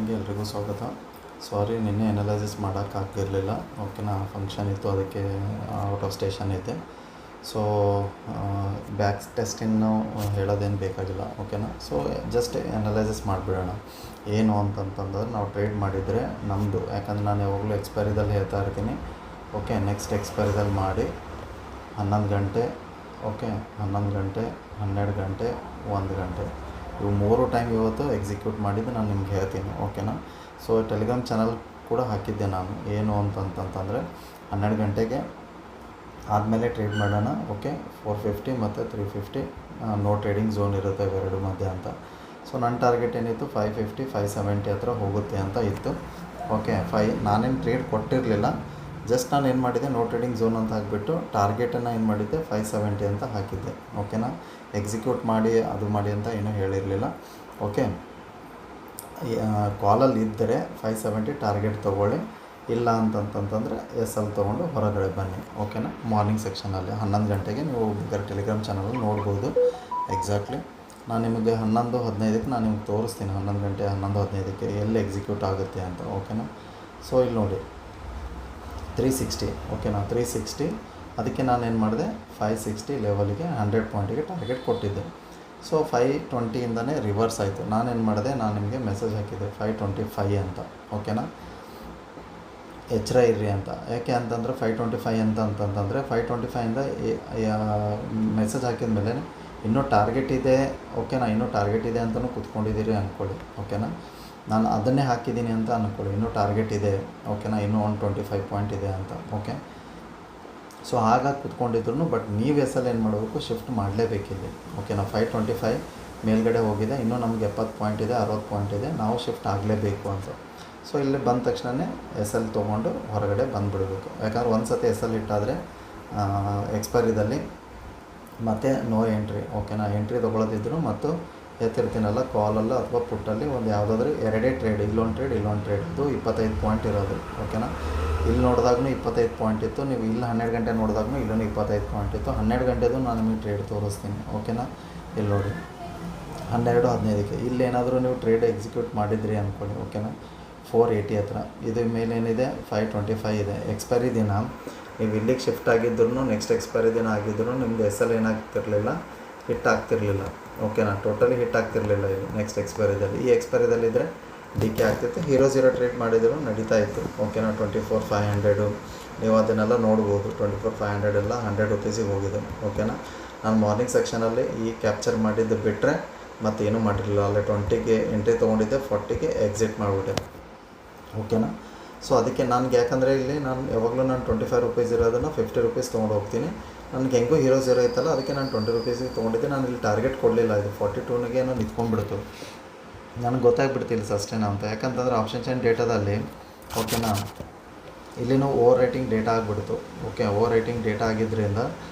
ಟ್ರೇಡಿಂಗ್ಗೆ ಎಲ್ರಿಗೂ ಸ್ವಾಗತ. ಸಾರಿ, ನಿನ್ನೆ ಅನಲೈಸಿಸ್ ಮಾಡೋಕ್ಕಾಗಿರಲಿಲ್ಲ. ಓಕೆನಾ, ಫಂಕ್ಷನ್ ಇತ್ತು, ಅದಕ್ಕೆ ಔಟ್ ಆಫ್ ಸ್ಟೇಷನ್ ಇದ್ದೆ. ಸೊ ಬ್ಯಾಕ್ ಟೆಸ್ಟಿನ್ನು ಹೇಳೋದೇನು ಬೇಕಾಗಿಲ್ಲ. ಓಕೆನಾ, ಸೊ ಜಸ್ಟ್ ಅನಲೈಸಿಸ್ ಮಾಡಿಬಿಡೋಣ. ಏನು ಅಂತಂತಂದ್ರೆ, ನಾವು ಟ್ರೇಡ್ ಮಾಡಿದರೆ ನಮ್ಮದು, ಯಾಕಂದರೆ ನಾನು ಯಾವಾಗಲೂ ಎಕ್ಸ್ಪೈರಿದಲ್ಲಿ ಹೇಳ್ತಾ ಇರ್ತೀನಿ. ಓಕೆ, ನೆಕ್ಸ್ಟ್ ಎಕ್ಸ್ಪೈರಿದಲ್ಲಿ ಮಾಡಿ 11 ಗಂಟೆ, ಓಕೆ 11 ಗಂಟೆ, 12 ಗಂಟೆ, 1 ಗಂಟೆ, ಇವು 3 ಟೈಮ್ ಇವತ್ತು ಎಕ್ಸಿಕ್ಯೂಟ್ ಮಾಡಿದ್ದು ನಾನು ನಿಮ್ಗೆ ಹೇಳ್ತೀನಿ. ಓಕೆನಾ, ಸೊ ಟೆಲಿಗ್ರಾಮ್ ಚಾನಲ್ ಕೂಡ ಹಾಕಿದ್ದೆ ನಾನು. ಏನು ಅಂತಂತಂದರೆ 12 ಗಂಟೆಗೆ ಆದಮೇಲೆ ಟ್ರೇಡ್ ಮಾಡೋಣ. ಓಕೆ, 450 ಮತ್ತು 350 ನೋ ಟ್ರೇಡಿಂಗ್ ಝೋನ್ ಇರುತ್ತೆ ಇವೆರಡು ಮಧ್ಯೆ ಅಂತ. ಸೊ ನನ್ನ ಟಾರ್ಗೆಟ್ ಏನಿತ್ತು 550 570 ಹತ್ರ ಹೋಗುತ್ತೆ ಅಂತ ಇತ್ತು. ಓಕೆ, ನಾನೇನು ಟ್ರೇಡ್ ಕೊಟ್ಟಿರಲಿಲ್ಲ. ಜಸ್ಟ್ ನಾನು ಏನು ಮಾಡಿದ್ದೆ, ನೋ ಟ್ರೇಡಿಂಗ್ ಝೋನ್ ಅಂತ ಹಾಕಿಬಿಟ್ಟು ಟಾರ್ಗೆಟನ್ನು ಏನು ಮಾಡಿದ್ದೆ 570 ಅಂತ ಹಾಕಿದ್ದೆ. ಓಕೆನಾ, ಎಕ್ಸಿಕ್ಯೂಟ್ ಮಾಡಿ ಅದು ಮಾಡಿ ಅಂತ ಏನೂ ಹೇಳಿರಲಿಲ್ಲ. ಓಕೆ, ಕಾಲಲ್ಲಿ ಇದ್ದರೆ 570 ಟಾರ್ಗೆಟ್ ತೊಗೊಳ್ಳಿ, ಇಲ್ಲ ಅಂತಂತಂದರೆ SL ತೊಗೊಂಡು ಹೊರಗಡೆ ಬನ್ನಿ. ಓಕೆನಾ, ಮಾರ್ನಿಂಗ್ ಸೆಕ್ಷನಲ್ಲಿ 11 ಗಂಟೆಗೆ ನೀವು ಬೇಕಾದ್ರೆ ಟೆಲಿಗ್ರಾಮ್ ಚಾನಲಲ್ಲಿ ನೋಡ್ಬೋದು. ಎಕ್ಸಾಕ್ಟ್ಲಿ ನಾನು ನಿಮಗೆ 11:15ಕ್ಕೆ ನಾನು ನಿಮ್ಗೆ ತೋರಿಸ್ತೀನಿ. 11 ಗಂಟೆ 11:15ಕ್ಕೆ ಎಲ್ಲಿ ಎಕ್ಸಿಕ್ಯೂಟ್ ಆಗುತ್ತೆ ಅಂತ. ಓಕೆನಾ, ಸೊ ಇಲ್ಲಿ ನೋಡಿ 360. ಓಕೆನಾ, 360. ಅದಕ್ಕೆ ನಾನೇನು ಮಾಡಿದೆ, 560 ಲೆವೆಲಿಗೆ 100 ಪಾಯಿಂಟಿಗೆ ಟಾರ್ಗೆಟ್ ಕೊಟ್ಟಿದ್ದೆ. ಸೊ 520ಇಂದನೇ ರಿವರ್ಸ್ ಆಯಿತು. ನಾನೇನು ಮಾಡಿದೆ, ನಾನು ನಿಮಗೆ ಮೆಸೇಜ್ ಹಾಕಿದ್ದೆ 525 ಅಂತ. ಓಕೆನಾ, ಎಚ್ಚರ ಇರ್ರಿ ಅಂತ. ಯಾಕೆ ಅಂತಂದರೆ 525 ಅಂತಂತಂದರೆ 525ಇಂದ ಮೆಸೇಜ್ ಹಾಕಿದ ಮೇಲೆ ಇನ್ನೂ ಟಾರ್ಗೆಟ್ ಇದೆ. ಓಕೆನಾ, ಇನ್ನೂ ಟಾರ್ಗೆಟ್ ಇದೆ ಅಂತಲೂ ಕೂತ್ಕೊಂಡಿದ್ದೀರಿ ಅಂದ್ಕೊಳ್ಳಿ. ಓಕೆನಾ, ನಾನು ಅದನ್ನೇ ಹಾಕಿದ್ದೀನಿ ಅಂತ ಅಂದ್ಕೊಳ್ಳಿ, ಇನ್ನೂ ಟಾರ್ಗೆಟ್ ಇದೆ. ಓಕೆನಾ, ಇನ್ನೂ 125 ಪಾಯಿಂಟ್ ಇದೆ ಅಂತ. ಓಕೆ, ಸೊ ಹಾಗಾಗಿ ಕೂತ್ಕೊಂಡಿದ್ರು, ಬಟ್ ನೀವು ಎಸಲ್ಲಿ ಏನು ಮಾಡಬೇಕು, ಶಿಫ್ಟ್ ಮಾಡಲೇಬೇಕಿಲ್ಲಿ. ಓಕೆನಾ, 525 ಮೇಲ್ಗಡೆ ಹೋಗಿದೆ, ಇನ್ನೂ ನಮಗೆ 70 ಪಾಯಿಂಟ್ ಇದೆ, 60 ಪಾಯಿಂಟ್ ಇದೆ, ನಾವು ಶಿಫ್ಟ್ ಆಗಲೇಬೇಕು ಅಂತ. ಸೊ ಇಲ್ಲಿ ಬಂದ ತಕ್ಷಣವೇ SL ತೊಗೊಂಡು ಹೊರಗಡೆ ಬಂದುಬಿಡಬೇಕು. ಯಾಕಂದ್ರೆ ಒಂದು ಸತಿ SL ಇಟ್ಟಾದರೆ ಎಕ್ಸ್ಪೈರಿದಲ್ಲಿ ಮತ್ತು ನೋ ಎಂಟ್ರಿ. ಓಕೆನಾ, ಎಂಟ್ರಿ ತೊಗೊಳೋದಿದ್ರು ಮತ್ತು ಎತ್ತಿರ್ತೀನಲ್ಲ ಕಾಲಲ್ಲ ಅಥವಾ ಪುಟ್ಟಲ್ಲಿ ಒಂದು ಯಾವುದಾದ್ರೂ ಎರಡೇ ಟ್ರೇಡ್, ಇಲ್ಲೊಂದು ಟ್ರೇಡ್ ಇಲ್ಲೊಂದು ಟ್ರೇಡ್, ಇದು 25 ಪಾಯಿಂಟ್ ಇರೋದು. ಓಕೆನಾ, ಇಲ್ಲಿ ನೋಡಿದಾಗೂ 25 ಪಾಯಿಂಟ್ ಇತ್ತು, ನೀವು ಇಲ್ಲಿ 12 ಗಂಟೆ ನೋಡಿದಾಗೂ ಇಲ್ಲೂ 25 ಪಾಯಿಂಟ್ ಇತ್ತು. 12 ಗಂಟೆದು ನಾನು ನಿಮಗೆ ಟ್ರೇಡ್ ತೋರಿಸ್ತೀನಿ. ಓಕೆನಾ, ಇಲ್ಲಿ ನೋಡಿ 12:15ಕ್ಕೆ ಇಲ್ಲೇನಾದರೂ ನೀವು ಟ್ರೇಡ್ ಎಕ್ಸಿಕ್ಯೂಟ್ ಮಾಡಿದ್ರಿ ಅಂದ್ಕೊಳ್ಳಿ. ಓಕೆನಾ, 480 ಹತ್ರ, ಇದು ಮೇಲೇನಿದೆ 525 ಇದೆ. ಎಕ್ಸ್ಪೈರಿ ದಿನ ನೀವು ಇಲ್ಲಿಗೆ ಶಿಫ್ಟ್ ಆಗಿದ್ರು, ನೆಕ್ಸ್ಟ್ ಎಕ್ಸ್ಪೈರಿ ದಿನ ಆಗಿದ್ರು ನಿಮ್ಮದು SL ಏನಾಗ್ತಿರಲಿಲ್ಲ, ಹಿಟ್ ಆಗ್ತಿರಲಿಲ್ಲ. ಓಕೆನಾ, ಟೋಟಲಿ ಹಿಟ್ ಆಗ್ತಿರಲಿಲ್ಲ ಇದು ನೆಕ್ಸ್ಟ್ ಎಕ್ಸ್ಪೈರಿದಲ್ಲಿ. ಈ ಎಕ್ಸ್ಪೈರಿದಲ್ಲಿದ್ದರೆ ಡಿಕೆ ಆಗ್ತಿತ್ತು. ಹೀರೋ ಝೀರೋ ಟ್ರೇಡ್ ಮಾಡಿದ್ರು ನಡೀತಾ ಇತ್ತು. ಓಕೆನಾ, 24,500 ನೀವು ಅದನ್ನೆಲ್ಲ ನೋಡ್ಬೋದು. 24,500 ಎಲ್ಲ 100 ರೂಪೀಸಿಗೆ ಹೋಗಿದೆ. ಓಕೆನಾ, ನಾನು ಮಾರ್ನಿಂಗ್ ಸೆಕ್ಷನಲ್ಲಿ ಈ ಕ್ಯಾಪ್ಚರ್ ಮಾಡಿದ್ದು ಬಿಟ್ಟರೆ ಮತ್ತೇನೂ ಮಾಡಿರಲಿಲ್ಲ. ಅಲ್ಲೇ 20ಗೆ ಎಂಟ್ರಿ ತೊಗೊಂಡಿದ್ದೆ, 40ಗೆ ಎಕ್ಸಿಟ್ ಮಾಡಿಬಿಟ್ಟೆ. ಓಕೆನಾ, ಸೊ ಅದಕ್ಕೆ ನನಗೆ, ಯಾಕಂದರೆ ಇಲ್ಲಿ ನಾನು ಯಾವಾಗಲೂ ನಾನು 25 ರೂಪೀಸ್ ಇರೋದನ್ನು 50 ರೂಪೀಸ್ ತೊಗೊಂಡು ಹೋಗ್ತೀನಿ. ನನಗೆ ಹೆಂಗೂ ಹೀರೋ ಝೀರೋ ಇತ್ತಲ್ಲ, ಅದಕ್ಕೆ ನಾನು 20 ರೂಪೀಸಿಗೆ ತೊಗೊಂಡಿದ್ದೆ. ನಾನು ಇಲ್ಲಿ ಟಾರ್ಗೆಟ್ ಕೊಡಲಿಲ್ಲ, ಇದು 42ಗೆ ನಾನು ನಿಂತ್ಕೊಂಡ್ಬಿಡ್ತು. ನನಗೆ ಗೊತ್ತಾಗ್ಬಿಡ್ತಿಲ್ಲ ಸಸ್ಟೇನಾ ಅಂತ. ಯಾಕಂತಂದರೆ ಆಪ್ಷನ್ ಚೈನ್ ಡೇಟಾದಲ್ಲಿ, ಓಕೆನಾ, ಇಲ್ಲಿನೂ ಓವರ್ ರೇಟಿಂಗ್ ಡೇಟಾ ಆಗಿಬಿಡ್ತು. ಓಕೆ, ಓವರ್ ರೇಟಿಂಗ್ ಡೇಟಾ ಆಗಿದ್ದರಿಂದ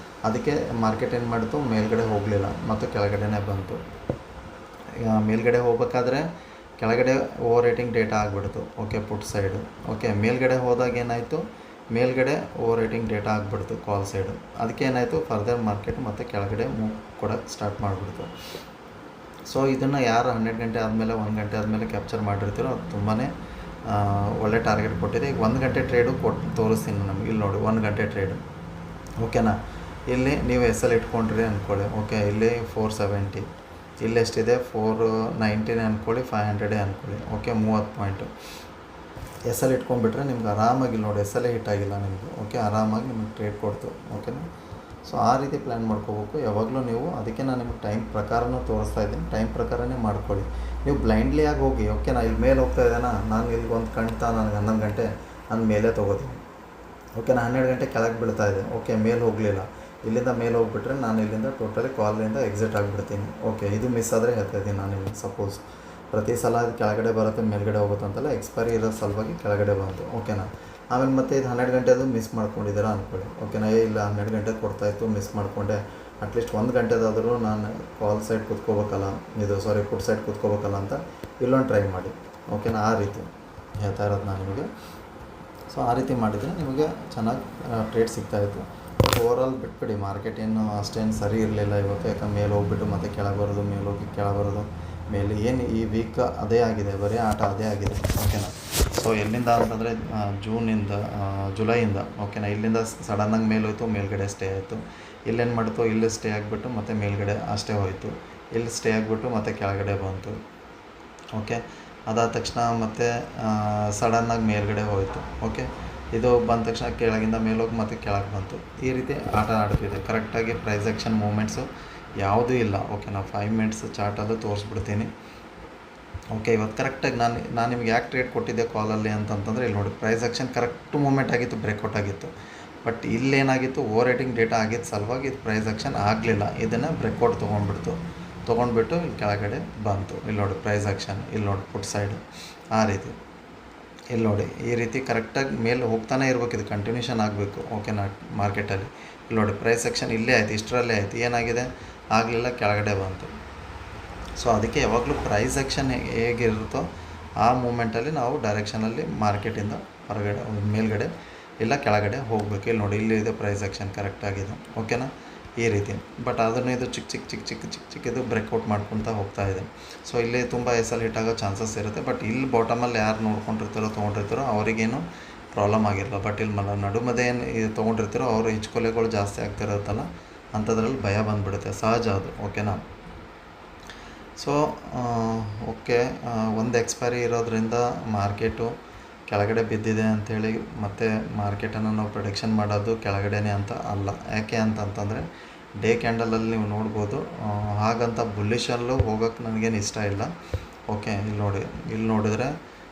ಅದಕ್ಕೆ ಮಾರ್ಕೆಟ್ ಏನು ಮಾಡಿತು, ಮೇಲ್ಗಡೆ ಹೋಗಲಿಲ್ಲ ಮತ್ತು ಕೆಳಗಡೆನೇ ಬಂತು. ಮೇಲ್ಗಡೆ ಹೋಗ್ಬೇಕಾದ್ರೆ ಕೆಳಗಡೆ ಓವರ್ ರೇಟಿಂಗ್ ಡೇಟಾ ಆಗಿಬಿಡ್ತು. ಓಕೆ, ಪುಟ್ ಸೈಡು. ಓಕೆ, ಮೇಲ್ಗಡೆ ಹೋದಾಗ ಏನಾಯಿತು, ಮೇಲ್ಗಡೆ ಓವರ್ ರೇಟಿಂಗ್ ಡೇಟಾ ಆಗಿಬಿಡ್ತು ಕಾಲ್ ಸೈಡು. ಅದಕ್ಕೆ ಏನಾಯಿತು, ಫರ್ದರ್ ಮಾರ್ಕೆಟ್ ಮತ್ತು ಕೆಳಗಡೆ ಮೂವ್ ಕೊಡೋಕ್ಕೆ ಸ್ಟಾರ್ಟ್ ಮಾಡಿಬಿಡ್ತು. ಸೊ ಇದನ್ನು ಯಾರು 12 ಗಂಟೆ ಆದಮೇಲೆ 1 ಗಂಟೆ ಆದಮೇಲೆ ಕ್ಯಾಪ್ಚರ್ ಮಾಡಿರ್ತೀರೋ ಅದು ತುಂಬಾ ಒಳ್ಳೆ ಟಾರ್ಗೆಟ್ ಕೊಟ್ಟಿದೆ. ಈಗ 1 ಗಂಟೆ ಟ್ರೇಡು ಕೊಟ್ಟು ತೋರಿಸ್ತೀನಿ ನಮಗೆ. ಇಲ್ಲಿ ನೋಡಿ 1 ಗಂಟೆ ಟ್ರೇಡು. ಓಕೆನಾ, ಇಲ್ಲಿ ನೀವು SL ಇಟ್ಕೊಂಡ್ರಿ ಅಂದ್ಕೊಳ್ಳಿ. ಓಕೆ, ಇಲ್ಲಿ 470, ಇಲ್ಲೆಷ್ಟಿದೆ 490 ಅಂದ್ಕೊಳ್ಳಿ, 500 ಅಂದ್ಕೊಳ್ಳಿ. ಓಕೆ, 30 ಪಾಯಿಂಟು SL ಇಟ್ಕೊಂಡ್ಬಿಟ್ರೆ ನಿಮ್ಗೆ ಆರಾಮಾಗಿ ನೋಡಿ, SL ಹಿಟ್ ಆಗಿಲ್ಲ ನಿಮಗೆ. ಓಕೆ, ಆರಾಮಾಗಿ ನಿಮಗೆ ಟ್ರೇಡ್ ಕೊಡ್ತು. ಓಕೆನಾ, ಸೊ ಆ ರೀತಿ ಪ್ಲ್ಯಾನ್ ಮಾಡ್ಕೋಬೇಕು ಯಾವಾಗಲೂ ನೀವು. ಅದಕ್ಕೆ ನಾನು ನಿಮಗೆ ಟೈಮ್ ಪ್ರಕಾರನೂ ತೋರಿಸ್ತಾ ಇದ್ದೀನಿ, ಟೈಮ್ ಪ್ರಕಾರನೇ ಮಾಡ್ಕೊಳ್ಳಿ. ನೀವು ಬ್ಲೈಂಡ್ಲಿ ಆಗಿ ಹೋಗಿ. ಓಕೆನಾ, ಇಲ್ಲಿ ಮೇಲೆ ಹೋಗ್ತಾ ಇದ್ದೇನಾ, ನಾನು ಇಲ್ಲಿ ಒಂದು ಕಣ್ತಾ ನನಗೆ 11 ಗಂಟೆ ನಾನು ಮೇಲೆ ತೊಗೋತೀನಿ. ಓಕೆನಾ, 12 ಗಂಟೆ ಕೆಳಗೆ ಬೀಳ್ತಾ ಇದೆ. ಓಕೆ, ಮೇಲೆ ಹೋಗಲಿಲ್ಲ, ಇಲ್ಲಿಂದ ಮೇಲೆ ಹೋಗಿಬಿಟ್ರೆ ನಾನು ಇಲ್ಲಿಂದ ಟೋಟಲಿ ಕಾಲಿಂದ ಎಕ್ಸಿಟ್ ಆಗಿಬಿಡ್ತೀನಿ. ಓಕೆ, ಇದು ಮಿಸ್ ಆದರೆ ಹೇಳ್ತಾ ಇದ್ದೀನಿ ನಾನು ನಿಮಗೆ. ಸಪೋಸ್ ಪ್ರತಿ ಸಲ ಅದು ಕೆಳಗಡೆ ಬರುತ್ತೆ ಮೇಲ್ಗಡೆ ಹೋಗುತ್ತೆ ಅಂತಲ್ಲ, ಎಕ್ಸ್ಪೈರಿ ಇರೋ ಸಲುವಾಗಿ ಕೆಳಗಡೆ ಬಂತು. ಓಕೆನಾ, ಆಮೇಲೆ ಮತ್ತೆ ಇದು 12 ಗಂಟೆದು ಮಿಸ್ ಮಾಡ್ಕೊಂಡಿದ್ದೀರಾ ಅಂದ್ಕೊಳ್ಳಿ. ಓಕೆನಾ, ಇಲ್ಲ 12 ಗಂಟೆ ಕೊಡ್ತಾಯಿತ್ತು, ಮಿಸ್ ಮಾಡಿಕೊಂಡೆ, ಅಟ್ಲೀಸ್ಟ್ 1 ಗಂಟೆದಾದರೂ ನಾನು ಕಾಲ್ ಸೈಡ್ ಕೂತ್ಕೋಬೇಕಲ್ಲ, ಪುಟ್ ಸೈಡ್ ಕೂತ್ಕೋಬೇಕಲ್ಲ ಅಂತ ಇಲ್ಲೊಂದು ಟ್ರೈ ಮಾಡಿ. ಓಕೆನಾ, ಆ ರೀತಿ ಹೇಳ್ತಾ ಇರೋದು ನಾನು ನಿಮಗೆ. ಸೊ ಆ ರೀತಿ ಮಾಡಿದರೆ ನಿಮಗೆ ಚೆನ್ನಾಗಿ ಟ್ರೇಡ್ ಸಿಗ್ತಾಯಿತ್ತು. ಓವರಾಲ್ ಬಿಟ್ಬಿಡಿ, ಮಾರ್ಕೆಟ್ ಏನು ಅಷ್ಟೇನು ಸರಿ ಇರಲಿಲ್ಲ ಇವತ್ತು. ಯಾಕಂದ್ರೆ ಮೇಲೆ ಹೋಗ್ಬಿಟ್ಟು ಮತ್ತೆ ಕೆಳಗೆ ಬರೋದು, ಮೇಲೆ ಹೋಗಿ ಕೆಳಗೆ ಬರೋದು, ಮೇಲೆ ಏನು ಈ ವೀಕ್ ಅದೇ ಆಗಿದೆ, ಬರೀ ಆಟ ಅದೇ ಆಗಿದೆ. ಓಕೆನಾ. ಸೊ ಎಲ್ಲಿಂದ ಅಂತಂದರೆ ಜೂನಿಂದ ಜುಲೈಯಿಂದ ಓಕೆನಾ, ಇಲ್ಲಿಂದ ಸಡನ್ನಾಗಿ ಮೇಲೆ ಹೋಯಿತು, ಮೇಲ್ಗಡೆ ಸ್ಟೇ ಆಯಿತು. ಇಲ್ಲೇನು ಮಾಡ್ತು, ಇಲ್ಲಿ ಸ್ಟೇ ಆಗಿಬಿಟ್ಟು ಮತ್ತೆ ಮೇಲ್ಗಡೆ ಅಷ್ಟೇ ಹೋಯಿತು, ಇಲ್ಲಿ ಸ್ಟೇ ಆಗಿಬಿಟ್ಟು ಮತ್ತೆ ಕೆಳಗಡೆ ಬಂತು. ಓಕೆ, ಅದಾದ ತಕ್ಷಣ ಮತ್ತೆ ಸಡನ್ನಾಗಿ ಮೇಲ್ಗಡೆ ಹೋಯಿತು. ಓಕೆ, ಇದು ಬಂದ ತಕ್ಷಣ ಕೆಳಗಿಂದ ಮೇಲೋಗಿ ಮತ್ತೆ ಕೆಳಗೆ ಬಂತು. ಈ ರೀತಿ ಆಟ ಆಡ್ತಿದೆ. ಕರೆಕ್ಟಾಗಿ ಪ್ರೈಸ್ ಆ್ಯಕ್ಷನ್ ಮೂಮೆಂಟ್ಸು ಯಾವುದೂ ಇಲ್ಲ. ಓಕೆ, ನಾವು 5 ಮಿನಿಟ್ಸ್ ಚಾರ್ಟಲ್ಲೂ ತೋರಿಸ್ಬಿಡ್ತೀನಿ. ಓಕೆ, ಇವತ್ತು ಕರೆಕ್ಟಾಗಿ ನಾನು ನಿಮ್ಗೆ ಯಾಕೆ ಟ್ರೇಡ್ ಕೊಟ್ಟಿದ್ದೆ ಕಾಲಲ್ಲಿ ಅಂತಂತಂದರೆ, ಇಲ್ಲಿ ನೋಡಿ ಪ್ರೈಸ್ ಆ್ಯಕ್ಷನ್ ಕರೆಕ್ಟು ಮೂಮೆಂಟ್ ಆಗಿತ್ತು, ಬ್ರೇಕ್ಔಟ್ ಆಗಿತ್ತು. ಬಟ್ ಇಲ್ಲೇನಾಗಿತ್ತು, ಓವರ್ ರೇಟಿಂಗ್ ಡೇಟಾ ಆಗಿದ್ದು ಸಲುವಾಗಿ ಇದು ಪ್ರೈಸ್ ಆ್ಯಕ್ಷನ್ ಆಗಲಿಲ್ಲ. ಇದನ್ನು ಬ್ರೇಕ್ಔಟ್ ತೊಗೊಂಡ್ಬಿಟ್ಟು ಇಲ್ಲಿ ಕೆಳಗಡೆ ಬಂತು. ಇಲ್ಲಿ ನೋಡಿ ಪ್ರೈಸ್ ಆ್ಯಕ್ಷನ್, ಇಲ್ಲಿ ನೋಡಿ ಪುಟ್ ಸೈಡು ಆ ರೀತಿ. ಇಲ್ಲಿ ನೋಡಿ ಈ ರೀತಿ ಕರೆಕ್ಟಾಗಿ ಮೇಲೆ ಹೋಗ್ತಾನೆ ಇರಬೇಕು, ಇದು ಕಂಟಿನ್ಯೂಷನ್ ಆಗಬೇಕು. ಓಕೆನಾ. ಮಾರ್ಕೆಟಲ್ಲಿ ಇಲ್ಲಿ ನೋಡಿ ಪ್ರೈಸ್ ಆ್ಯಕ್ಷನ್ ಇಲ್ಲೇ ಆಯಿತು, ಇಷ್ಟರಲ್ಲೇ ಆಯಿತು. ಏನಾಗಿದೆ, ಆಗಲಿಲ್ಲ, ಕೆಳಗಡೆ ಬಂತು. ಸೊ ಅದಕ್ಕೆ ಯಾವಾಗಲೂ ಪ್ರೈಸ್ ಆ್ಯಕ್ಷನ್ ಹೇಗಿರುತ್ತೋ ಆ ಮೂಮೆಂಟಲ್ಲಿ ನಾವು ಡೈರೆಕ್ಷನಲ್ಲಿ ಮಾರ್ಕೆಟಿಂದ ಹೊರಗಡೆ ಮೇಲ್ಗಡೆ ಇಲ್ಲ ಕೆಳಗಡೆ ಹೋಗಬೇಕು. ಇಲ್ಲಿ ನೋಡಿ ಇಲ್ಲಿ ಇದೆ ಪ್ರೈಸ್ ಆ್ಯಕ್ಷನ್ ಕರೆಕ್ಟಾಗಿದೆ. ಓಕೆನಾ, ಈ ರೀತಿ. ಬಟ್ ಅದನ್ನು ಇದು ಚಿಕ್ಕ ಬ್ರೇಕ್ಔಟ್ ಮಾಡ್ಕೊತಾ ಹೋಗ್ತಾ ಇದೆ. ಸೊ ಇಲ್ಲಿ ತುಂಬ ಎಸ್ ಹಿಟ್ ಆಗೋ ಚಾನ್ಸಸ್ ಇರುತ್ತೆ. ಬಟ್ ಇಲ್ಲಿ ಬಾಟಮಲ್ಲಿ ಯಾರು ನೋಡ್ಕೊಂಡಿರ್ತಾರೋ ತೊಗೊಂಡಿರ್ತಾರೋ ಅವರಿಗೇನು ಪ್ರಾಬ್ಲಮ್ ಆಗಿರಲ್ಲ. ಬಟ್ ಇಲ್ಲಿ ನಡುಮದೆ ಏನು ಇದು ತೊಗೊಂಡಿರ್ತಾರೋ ಅವರು ಹಿಚ್ಕೊಲೆಗಳು ಜಾಸ್ತಿ ಆಗ್ತಿರುತ್ತಲ್ಲ, ಅಂಥದ್ರಲ್ಲಿ ಭಯ ಬಂದುಬಿಡುತ್ತೆ, ಸಹಜ ಅದು. ಓಕೆನಾ. ಸೊ ಓಕೆ, ಒಂದು ಎಕ್ಸ್ಪೈರಿ ಇರೋದ್ರಿಂದ ಮಾರ್ಕೆಟು ಕೆಳಗಡೆ ಬಿದ್ದಿದೆ ಅಂಥೇಳಿ ಮತ್ತು ಮಾರ್ಕೆಟನ್ನು ನಾವು ಪ್ರಿಡಿಕ್ಷನ್ ಮಾಡೋದು ಕೆಳಗಡೆನೇ ಅಂತ ಅಲ್ಲ. ಯಾಕೆ ಅಂತಂತಂದರೆ ಡೇ ಕ್ಯಾಂಡಲಲ್ಲಿ ನೀವು ನೋಡ್ಬೋದು. ಹಾಗಂತ ಬುಲ್ಲಿಶಲ್ಲೂ ಹೋಗೋಕ್ಕೆ ನನಗೇನು ಇಷ್ಟ ಇಲ್ಲ. ಓಕೆ, ಇಲ್ಲಿ ನೋಡಿದ್ರೆ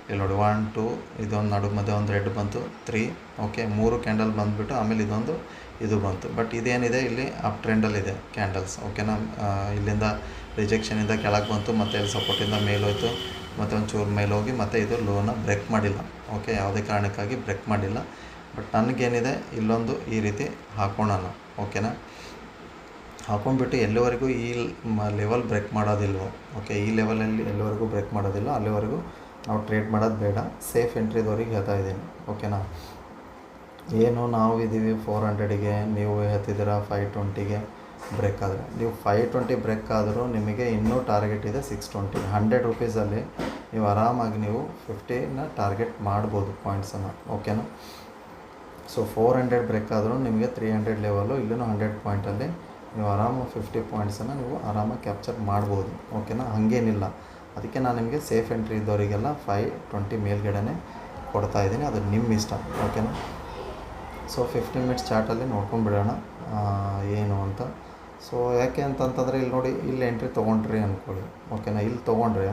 ಇಲ್ಲಿ ನೋಡಿ 1 2 ಇದೊಂದು ನಡುವೆ ಮಧ್ಯೆ ಒಂದು ರೆಡ್ ಬಂತು, 3 ಓಕೆ 3 ಕ್ಯಾಂಡಲ್ ಬಂದುಬಿಟ್ಟು ಆಮೇಲೆ ಇದು ಬಂತು. ಬಟ್ ಇದೇನಿದೆ ಇಲ್ಲಿ ಅಪ್ ಟ್ರೆಂಡಲ್ಲಿದೆ ಕ್ಯಾಂಡಲ್ಸ್. ಓಕೆನಾ. ಇಲ್ಲಿಂದ ರಿಜೆಕ್ಷನಿಂದ ಕೆಳಗೆ ಬಂತು, ಮತ್ತು ಇಲ್ಲಿ ಸಪೋರ್ಟಿಂದ ಮೇಲೋಯ್ತು, ಮತ್ತು ಒಂದು ಚೂರು ಮೇಲೆ ಹೋಗಿ ಮತ್ತು ಇದು ಲೋನ ಬ್ರೇಕ್ ಮಾಡಿಲ್ಲ. ಓಕೆ, ಯಾವುದೇ ಕಾರಣಕ್ಕಾಗಿ ಬ್ರೇಕ್ ಮಾಡಿಲ್ಲ. ಬಟ್ ನನಗೇನಿದೆ, ಇಲ್ಲೊಂದು ಈ ರೀತಿ ಹಾಕೋಣ. ಓಕೆನಾ. ಹಾಕೊಂಡ್ಬಿಟ್ಟು ಎಲ್ಲಿವರೆಗೂ ಈ ಲೆವೆಲ್ ಬ್ರೇಕ್ ಮಾಡೋದಿಲ್ವೋ, ಓಕೆ, ಈ ಲೆವೆಲಲ್ಲಿ ಎಲ್ಲಿವರೆಗೂ ಬ್ರೇಕ್ ಮಾಡೋದಿಲ್ಲ ಅಲ್ಲಿವರೆಗೂ ನಾವು ಟ್ರೇಡ್ ಮಾಡೋದು ಬೇಡ. ಸೇಫ್ ಎಂಟ್ರಿದವ್ರಿಗೆ ಹೇಳ್ತಾ ಇದ್ದೀನಿ. ಓಕೆನಾ. ಏನು ನಾವು ಇದ್ದೀವಿ 400ಗೆ, ನೀವು ಹೇಳ್ತಿದ್ದೀರಾ 520ಗೆ ಬ್ರೇಕ್ ಆದರೆ, ನೀವು 520 ಬ್ರೇಕ್ ಆದರೂ ನಿಮಗೆ ಇನ್ನೂ ಟಾರ್ಗೆಟ್ ಇದೆ 620. 100 ರುಪೀಸಲ್ಲಿ ನೀವು ಆರಾಮಾಗಿ ನೀವು 50ನ ಟಾರ್ಗೆಟ್ ಮಾಡ್ಬೋದು ಪಾಯಿಂಟ್ಸನ್ನು. ಓಕೆನಾ. ಸೊ 400 ಬ್ರೇಕ್ ಆದರೂ ನಿಮಗೆ 300 ಲೆವೆಲು, ಇಲ್ಲೂ 100 ಪಾಯಿಂಟಲ್ಲಿ ನೀವು ಆರಾಮಾಗಿ 50 ಪಾಯಿಂಟ್ಸನ್ನು ನೀವು ಆರಾಮಾಗಿ ಕ್ಯಾಪ್ಚರ್ ಮಾಡ್ಬೋದು. ಓಕೆನಾ. ಹಾಗೇನಿಲ್ಲ. ಅದಕ್ಕೆ ನಾನು ನಿಮಗೆ ಸೇಫ್ ಎಂಟ್ರಿ ಇದ್ದವರಿಗೆಲ್ಲ 520 ಮೇಲ್ಗಡೆನೇ ಕೊಡ್ತಾಯಿದ್ದೀನಿ, ಅದು ನಿಮ್ಮ ಇಷ್ಟ. ಓಕೆನಾ. ಸೊ 15 ಮಿನಿಟ್ಸ್ ಚಾರ್ಟಲ್ಲಿ ನೋಡ್ಕೊಂಡ್ಬಿಡೋಣ ಏನು ಅಂತ. ಸೊ ಯಾಕೆ ಅಂತಂತಂದರೆ ಇಲ್ಲಿ ನೋಡಿ, ಇಲ್ಲಿ ಎಂಟ್ರಿ ತೊಗೊಂಡ್ರಿ ಅಂದ್ಕೊಳ್ಳಿ. ಓಕೆನಾ. ಇಲ್ಲಿ ತೊಗೊಂಡ್ರೆ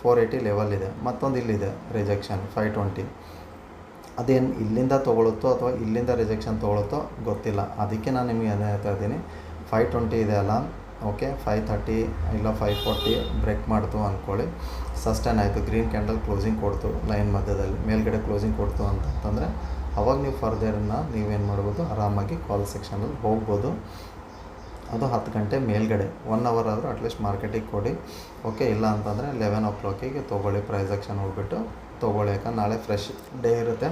480 ಲೆವೆಲ್ ಇದೆ, ಮತ್ತೊಂದು ಇಲ್ಲಿದೆ ರಿಜೆಕ್ಷನ್ 520. ಅದೇನು ಇಲ್ಲಿಂದ ತೊಗೊಳುತ್ತೋ ಅಥವಾ ಇಲ್ಲಿಂದ ರಿಜೆಕ್ಷನ್ ತೊಗೊಳುತ್ತೋ ಗೊತ್ತಿಲ್ಲ. ಅದಕ್ಕೆ ನಾನು ನಿಮಗೆ ಏನು ಹೇಳ್ತಾ ಇದ್ದೀನಿ, 520 ಇದೆ ಅಲ್ಲ, ಓಕೆ 530 ಇಲ್ಲ 540 ಬ್ರೇಕ್ ಮಾಡ್ತು ಅಂದ್ಕೊಳ್ಳಿ, ಸಸ್ಟೈನ್ ಆಯಿತು, ಗ್ರೀನ್ ಕ್ಯಾಂಡಲ್ ಕ್ಲೋಸಿಂಗ್ ಕೊಡ್ತು ಲೈನ್ ಮಧ್ಯದಲ್ಲಿ, ಮೇಲ್ಗಡೆ ಕ್ಲೋಸಿಂಗ್ ಕೊಡ್ತು ಅಂತಂದರೆ ಅವಾಗ ನೀವು ಫರ್ದರ್ನ ನೀವೇನು ಮಾಡ್ಬೋದು, ಆರಾಮಾಗಿ ಕಾಲ್ ಸೆಕ್ಷನಲ್ಲಿ ಹೋಗ್ಬೋದು. ಅದು 10 ಗಂಟೆ ಮೇಲ್ಗಡೆ 1 ಅವರ್ ಆದರೂ ಅಟ್ಲೀಸ್ಟ್ ಮಾರ್ಕೆಟಿಗೆ ಕೊಡಿ. ಓಕೆ, ಇಲ್ಲ ಅಂತಂದರೆ 11 o'clock ತೊಗೊಳ್ಳಿ, ಪ್ರೈಸ್ ಆ್ಯಕ್ಷನ್ ಹೋಗ್ಬಿಟ್ಟು ತೊಗೊಳ್ಳಿ. ಯಾಕಂದ್ರೆ ನಾಳೆ ಫ್ರೆಶ್ ಡೇ ಇರುತ್ತೆ,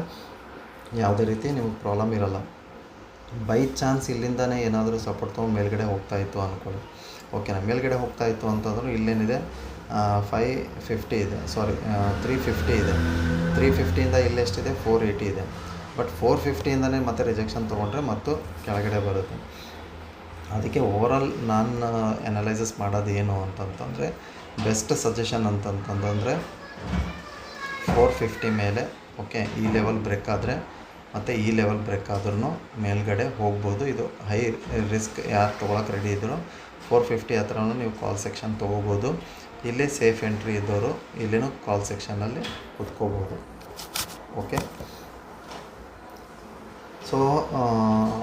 ಯಾವುದೇ ರೀತಿ ನಿಮಗೆ ಪ್ರಾಬ್ಲಮ್ ಇರೋಲ್ಲ. ಬೈ ಚಾನ್ಸ್ ಇಲ್ಲಿಂದನೇ ಏನಾದರೂ ಸಪೋರ್ಟ್ ತೊಗೊಂಡು ಮೇಲ್ಗಡೆ ಹೋಗ್ತಾಯಿತ್ತು ಅಂದ್ಕೊಳ್ಳಿ. ಓಕೆನಾ. ಮೇಲ್ಗಡೆ ಹೋಗ್ತಾಯಿತ್ತು ಅಂತಂದರೂ ಇಲ್ಲೇನಿದೆ 550 ಇದೆ, 350 ಇದೆ. 350ಇಂದ ಇಲ್ಲೆಷ್ಟಿದೆ 480 ಇದೆ. ಬಟ್ 450ಇಂದನೇ ಮತ್ತೆ ರಿಜೆಕ್ಷನ್ ತೊಗೊಂಡ್ರೆ ಮತ್ತು ಕೆಳಗಡೆ ಬರುತ್ತೆ. ಅದಕ್ಕೆ ಓವರಾಲ್ ನಾನು ಅನಲೈಸಿಸ್ ಮಾಡೋದು ಏನು ಅಂತಂತಂದರೆ, ಬೆಸ್ಟ್ ಸಜೆಷನ್ ಅಂತಂತಂದರೆ 450 ಮೇಲೆ ಓಕೆ ಈ ಲೆವೆಲ್ ಬ್ರೇಕ್ ಆದರೆ ಮತ್ತು ಈ ಲೆವೆಲ್ ಬ್ರೇಕ್ ಆದ್ರೂ ಮೇಲ್ಗಡೆ ಹೋಗ್ಬೋದು. ಇದು ಹೈ ರಿಸ್ಕ್ ಯಾರು ತೊಗೊಳಕ್ಕೆ ರೆಡಿ ಇದ್ದರೂ 450 ಹತ್ರನೂ ನೀವು ಕಾಲ್ ಸೆಕ್ಷನ್ ತೊಗೋಬೋದು. ಇಲ್ಲಿ ಸೇಫ್ ಎಂಟ್ರಿ ಇದ್ದವರು ಇಲ್ಲಿನೂ ಕಾಲ್ ಸೆಕ್ಷನಲ್ಲಿ ಕುತ್ಕೋಬೋದು. ಓಕೆ. ಸೊ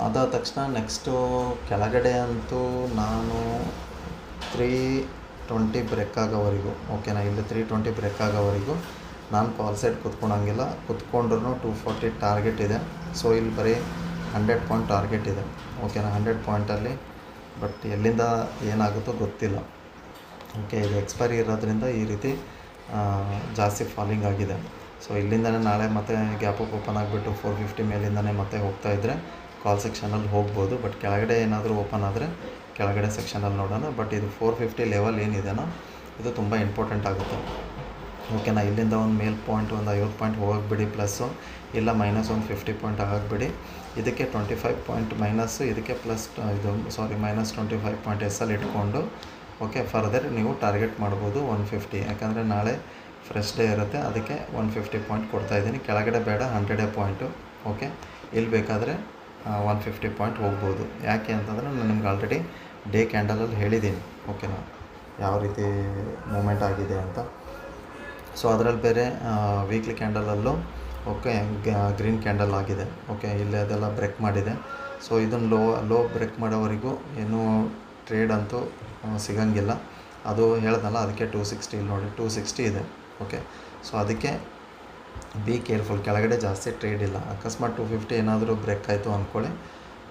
ಅದಾದ ತಕ್ಷಣ ನೆಕ್ಸ್ಟು ಕೆಳಗಡೆ ಅಂತೂ ನಾನು 320 ಬ್ರೇಕ್ ಆಗೋವರೆಗೂ ಓಕೆನಾ, ಇಲ್ಲಿ 320 ಬ್ರೇಕ್ ಆಗೋವರೆಗೂ ನಾನು ಕಾಲ್ ಸೈಡ್ ಕುತ್ಕೊಳಂಗಿಲ್ಲ. ಕುತ್ಕೊಂಡ್ರೂ 240 ಟಾರ್ಗೆಟ್ ಇದೆ. ಸೊ ಇಲ್ಲಿ ಬರೀ 100 ಪಾಯಿಂಟ್ ಟಾರ್ಗೆಟ್ ಇದೆ. ಓಕೆನಾ, 100 ಪಾಯಿಂಟಲ್ಲಿ ಬಟ್ ಎಲ್ಲಿಂದ ಏನಾಗುತ್ತೋ ಗೊತ್ತಿಲ್ಲ. ಓಕೆ, ಇದು ಎಕ್ಸ್ಪೈರಿ ಇರೋದ್ರಿಂದ ಈ ರೀತಿ ಜಾಸ್ತಿ ಫಾಲಿಂಗ್ ಆಗಿದೆ. ಸೊ ಇಲ್ಲಿಂದನೇ ನಾಳೆ ಮತ್ತೆ ಗ್ಯಾಪ್ ಅಪ್ ಓಪನ್ ಆಗಿಬಿಟ್ಟು 450 ಮೇಲಿಂದನೇ ಮತ್ತೆ ಹೋಗ್ತಾಯಿದ್ರೆ ಕಾಲ್ ಸೆಕ್ಷನಲ್ಲಿ ಹೋಗ್ಬೋದು. ಬಟ್ ಕೆಳಗಡೆ ಏನಾದರೂ ಓಪನ್ ಆದರೆ ಕೆಳಗಡೆ ಸೆಕ್ಷನಲ್ಲಿ ನೋಡೋಣ. ಬಟ್ ಇದು 450 ಲೆವೆಲ್ ಏನಿದೆನೋ ಇದು ತುಂಬ ಇಂಪಾರ್ಟೆಂಟ್ ಆಗುತ್ತೆ. ಓಕೆನಾ. ಇಲ್ಲಿಂದ ಒಂದು ಮೇಲ್ ಪಾಯಿಂಟ್ ಒಂದು 50 ಪಾಯಿಂಟ್ ಹೋಗಕ್ಕೆ ಪ್ಲಸ್ಸು, ಇಲ್ಲ ಮೈನಸ್ ಒಂದು 50 ಪಾಯಿಂಟ್ ಆಗಕ್ಕೆ ಇದಕ್ಕೆ 25 ಪಾಯಿಂಟ್ ಮೈನಸ್ಸು, ಇದಕ್ಕೆ ಪ್ಲಸ್ ಮೈನಸ್ 25 ಪಾಯಿಂಟ್ ಎಸ್ಸಲ್ಲಿ ಇಟ್ಕೊಂಡು ಓಕೆ ಫರ್ದರ್ ನೀವು ಟಾರ್ಗೆಟ್ ಮಾಡ್ಬೋದು 150. ಯಾಕಂದರೆ ನಾಳೆ ಫ್ರೆಶ್ ಡೇ ಇರುತ್ತೆ, ಅದಕ್ಕೆ 150 ಪಾಯಿಂಟ್ ಕೊಡ್ತಾಯಿದ್ದೀನಿ. ಕೆಳಗಡೆ ಬೇಡ 100 ಪಾಯಿಂಟು. ಓಕೆ, ಇಲ್ಲಿ ಬೇಕಾದರೆ 150 ಪಾಯಿಂಟ್ ಹೋಗ್ಬೋದು. ಯಾಕೆ ಅಂತಂದರೆ ನಾನು ನಿಮ್ಗೆ ಆಲ್ರೆಡಿ ಡೇ ಕ್ಯಾಂಡಲಲ್ಲಿ ಹೇಳಿದ್ದೀನಿ. ಓಕೆನಾ, ಯಾವ ರೀತಿ ಮೂಮೆಂಟ್ ಆಗಿದೆ ಅಂತ. ಸೊ ಅದರಲ್ಲಿ ಬೇರೆ ವೀಕ್ಲಿ ಕ್ಯಾಂಡಲಲ್ಲೂ ಓಕೆ ಗ್ರೀನ್ ಕ್ಯಾಂಡಲ್ ಆಗಿದೆ. ಓಕೆ, ಇಲ್ಲಿ ಅದೆಲ್ಲ ಬ್ರೇಕ್ ಮಾಡಿದೆ. ಸೊ ಇದನ್ನು ಲೋ ಬ್ರೇಕ್ ಮಾಡೋವರೆಗೂ ಏನೂ ಟ್ರೇಡ್ ಅಂತೂ ಸಿಗಂಗಿಲ್ಲ. ಅದು ಹೇಳ್ದಲ್ಲ, ಅದಕ್ಕೆ 260 ಇಲ್ಲಿ ನೋಡಿ 260 ಇದೆ. ಓಕೆ, ಸೊ ಅದಕ್ಕೆ ಬಿ ಕೇರ್ಫುಲ್. ಕೆಳಗಡೆ ಜಾಸ್ತಿ ಟ್ರೇಡ್ ಇಲ್ಲ. ಅಕಸ್ಮಾತ್ 250 ಏನಾದರೂ ಬ್ರೇಕ್ ಆಯಿತು ಅಂದ್ಕೊಳ್ಳಿ,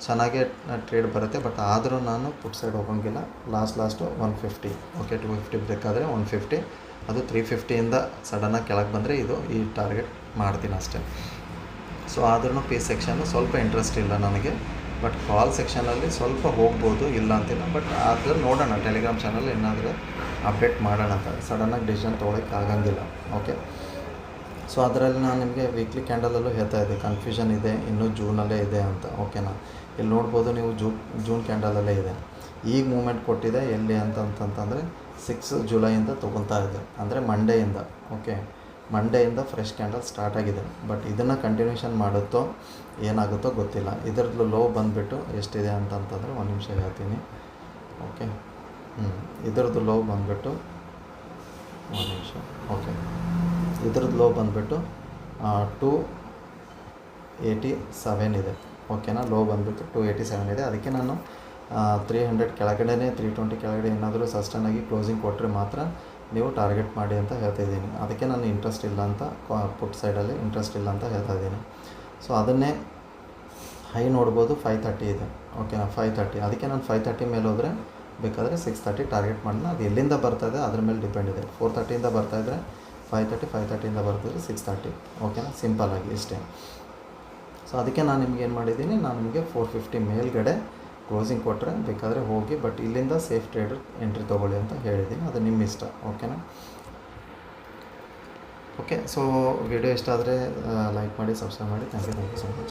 ಚೆನ್ನಾಗೇ ಟ್ರೇಡ್ ಬರುತ್ತೆ. ಬಟ್ ಆದರೂ ನಾನು ಪುಟ್ ಸೈಡ್ ಹೋಗೋಂಗಿಲ್ಲ. ಲಾಸ್ಟು 150. ಓಕೆ, 250 ಬ್ರೇಕ್ ಆದರೆ 150. ಅದು 350ಇಂದ ಸಡನ್ನಾಗಿ ಕೆಳಗೆ ಬಂದರೆ ಈ ಟಾರ್ಗೆಟ್ ಮಾಡ್ತೀನಿ ಅಷ್ಟೇ. ಸೊ ಆದ್ರೂ ಪಿ ಸೆಕ್ಷನ್ನು ಸ್ವಲ್ಪ ಇಂಟ್ರೆಸ್ಟ್ ಇಲ್ಲ ನನಗೆ. ಬಟ್ ಕಾಲ್ ಸೆಕ್ಷನಲ್ಲಿ ಸ್ವಲ್ಪ ಹೋಗ್ಬೋದು, ಇಲ್ಲ ಅಂತಿಲ್ಲ. ಬಟ್ ಆದರೆ ನೋಡೋಣ, ಟೆಲಿಗ್ರಾಮ್ ಚಾನಲ್ ಏನಾದರೂ ಅಪ್ಡೇಟ್ ಮಾಡೋಣ ಅಂತ. ಸಡನ್ನಾಗಿ ಡಿಸಿಷನ್ ತೊಗೊಳಕ್ಕೆ ಆಗಂಗಿಲ್ಲ. ಓಕೆ, ಸೊ ಅದರಲ್ಲಿ ನಾನು ನಿಮಗೆ ವೀಕ್ಲಿ ಕ್ಯಾಂಡಲಲ್ಲೂ ಹೇಳ್ತಾ ಇದ್ದೆ, ಕನ್ಫ್ಯೂಷನ್ ಇದೆ, ಇನ್ನೂ ಜೂನಲ್ಲೇ ಇದೆ ಅಂತ. ಓಕೆನಾ, ಇಲ್ಲಿ ನೋಡ್ಬೋದು ನೀವು ಜೂನ್ ಕ್ಯಾಂಡಲಲ್ಲೇ ಇದೆ. ಈಗ ಮೂಮೆಂಟ್ ಕೊಟ್ಟಿದೆ ಎಲ್ಲಿ ಅಂತಂತಂದರೆ 6 ಜುಲೈಯಿಂದ ತೊಗೊತಾ ಇದೆ, ಅಂದರೆ ಮಂಡೆಯಿಂದ. ಓಕೆ, ಮಂಡೆಯಿಂದ ಫ್ರೆಶ್ ಕ್ಯಾಂಡಲ್ ಸ್ಟಾರ್ಟ್ ಆಗಿದೆ. ಬಟ್ ಇದನ್ನು ಕಂಟಿನ್ಯೂಷನ್ ಮಾಡುತ್ತೋ ಏನಾಗುತ್ತೋ ಗೊತ್ತಿಲ್ಲ. ಇದರದ್ದು ಲೋ ಬಂದುಬಿಟ್ಟು ಎಷ್ಟಿದೆ ಅಂತಂತಂದರೆ ಒಂದು ನಿಮಿಷ ಹೇಳ್ತೀನಿ. ಓಕೆ, ಇದರದ್ದು ಲೋ ಬಂದುಬಿಟ್ಟು ಒಂದು ನಿಮಿಷ. ಓಕೆ, ಇದ್ರದ್ದು ಲೋ ಬಂದುಬಿಟ್ಟು 287 ಇದೆ. ಓಕೆನಾ, ಲೋ ಬಂದುಬಿಟ್ಟು 287 ಇದೆ. ಅದಕ್ಕೆ ನಾನು 300 ಕೆಳಗಡೆ 320 ಕೆಳಗಡೆ ಏನಾದರೂ ಸಸ್ಟೈನಾಗಿ ಕ್ಲೋಸಿಂಗ್ ಕೊಟ್ಟರೆ ಮಾತ್ರ ನೀವು ಟಾರ್ಗೆಟ್ ಮಾಡಿ ಅಂತ ಹೇಳ್ತಾಯಿದ್ದೀನಿ. ಅದಕ್ಕೆ ನಾನು ಇಂಟ್ರೆಸ್ಟ್ ಇಲ್ಲ ಅಂತ ಪುಟ್ ಸೈಡಲ್ಲಿ ಇಂಟ್ರೆಸ್ಟ್ ಇಲ್ಲ ಅಂತ ಹೇಳ್ತಾಯಿದ್ದೀನಿ. ಸೊ ಅದನ್ನೇ ಹೈ ನೋಡ್ಬೋದು 530 ಇದೆ. ಓಕೆನಾ, 530. ಅದಕ್ಕೆ ನಾನು 530 ಮೇಲೆ ಹೋದರೆ ಬೇಕಾದರೆ 630 ಟಾರ್ಗೆಟ್ ಮಾಡಿದ್ರೆ ಅದು ಎಲ್ಲಿಂದ ಬರ್ತಾಯಿದೆ ಅದ್ರ ಮೇಲೆ ಡಿಪೆಂಡ್ ಇದೆ. 430ಇಂದ ಬರ್ತಾಯಿದ್ರೆ 530, 530ಇಂದ ಬರ್ತಿದ್ರೆ 630. ಓಕೆನಾ, ಸಿಂಪಲ್ಲಾಗಿ ಇಷ್ಟೇ. ಸೊ ಅದಕ್ಕೆ ನಾನು ನಿಮ್ಗೆ ಏನು ಮಾಡಿದ್ದೀನಿ, ನಾನು ನಿಮಗೆ 450 ಮೇಲ್ಗಡೆ ಕ್ಲೋಸಿಂಗ್ ಕೊಟ್ಟರೆ ಬೇಕಾದರೆ ಹೋಗಿ, ಬಟ್ ಇಲ್ಲಿಂದ ಸೇಫ್ ಟ್ರೇಡರ್ ಎಂಟ್ರಿ ತೊಗೊಳ್ಳಿ ಅಂತ ಹೇಳಿದ್ದೀನಿ. ಅದು ನಿಮ್ಮ ಇಷ್ಟ. ಓಕೆನಾ. ಓಕೆ, ಸೊ ವಿಡಿಯೋ ಇಷ್ಟ ಆದರೆ ಲೈಕ್ ಮಾಡಿ, ಸಬ್ಸ್ಕ್ರೈಬ್ ಮಾಡಿ. Thank you so much.